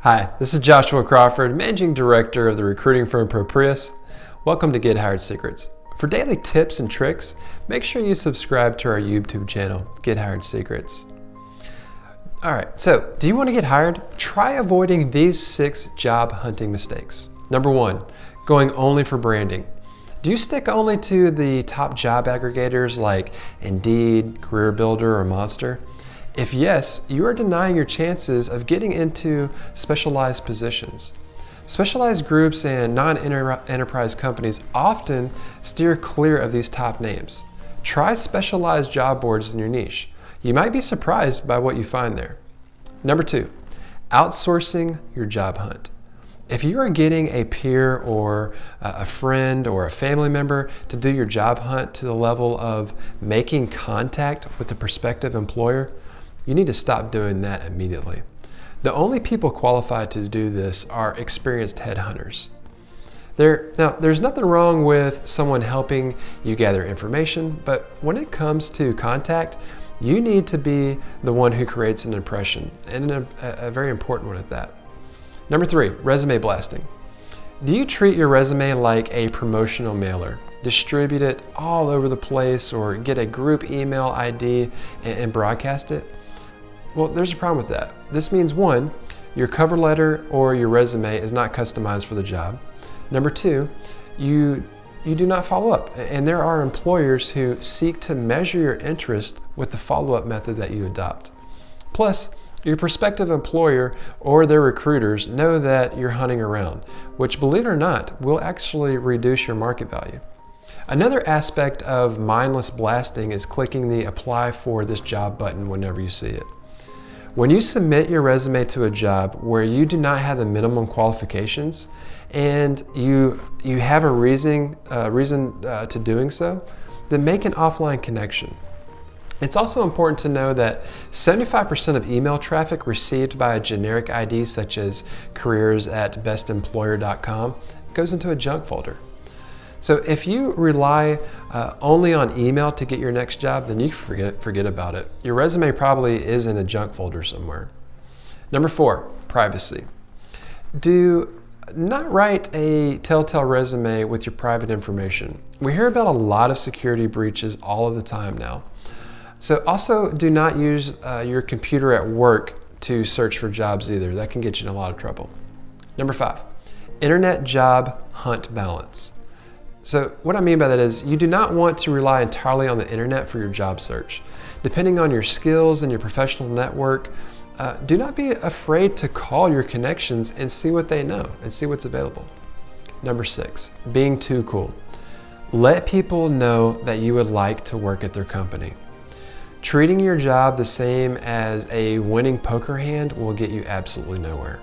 Hi, this is Joshua Crawford, Managing Director of the recruiting firm PROPRIUS. Welcome to Get Hired Secrets. For daily tips and tricks, make sure you subscribe to our YouTube channel, Get Hired Secrets. All right, so do you want to get hired? Try avoiding these 6 job hunting mistakes. Number 1, going only for branding. Do you stick only to the top job aggregators like Indeed, Career Builder, or Monster? If yes, you are denying your chances of getting into specialized positions. Specialized groups and non-enterprise companies often steer clear of these top names. Try specialized job boards in your niche. You might be surprised by what you find there. Number 2, outsourcing your job hunt. If you are getting a peer or a friend or a family member to do your job hunt to the level of making contact with the prospective employer, you need to stop doing that immediately. The only people qualified to do this are experienced headhunters. Now, there's nothing wrong with someone helping you gather information, but when it comes to contact, you need to be the one who creates an impression, and a very important one at that. Number 3, resume blasting. Do you treat your resume like a promotional mailer? Distribute it all over the place or get a group email ID and broadcast it? Well, there's a problem with that. This means 1, your cover letter or your resume is not customized for the job. Number 2, you do not follow up. And there are employers who seek to measure your interest with the follow-up method that you adopt. Plus, your prospective employer or their recruiters know that you're hunting around, which, believe it or not, will actually reduce your market value. Another aspect of mindless blasting is clicking the apply for this job button whenever you see it. When you submit your resume to a job where you do not have the minimum qualifications and you have a reason to doing so, then make an offline connection. It's also important to know that 75% of email traffic received by a generic ID such as careers@bestemployer.com goes into a junk folder. So if you rely only on email to get your next job, then you forget about it. Your resume probably is in a junk folder somewhere. Number 4, privacy. Do not write a telltale resume with your private information. We hear about a lot of security breaches all of the time now. So also do not use your computer at work to search for jobs either. That can get you in a lot of trouble. Number 5, internet job hunt balance. So what I mean by that is you do not want to rely entirely on the internet for your job search. Depending on your skills and your professional network, do not be afraid to call your connections and see what they know and see what's available. Number 6, being too cool. Let people know that you would like to work at their company. Treating your job the same as a winning poker hand will get you absolutely nowhere.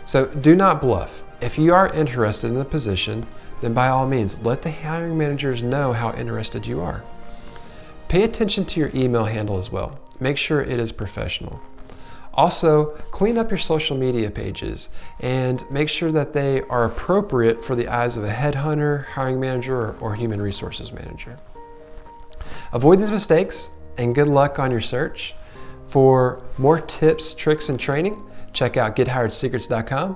So do not bluff. If you are interested in the position, then by all means, let the hiring managers know how interested you are. Pay attention to your email handle as well. Make sure it is professional. Also, clean up your social media pages and make sure that they are appropriate for the eyes of a headhunter, hiring manager, or human resources manager. Avoid these mistakes and good luck on your search. For more tips, tricks, and training, check out gethiredsecrets.com.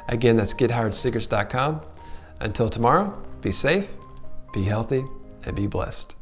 Again, that's gethiredsecrets.com. Until tomorrow, be safe, be healthy, and be blessed.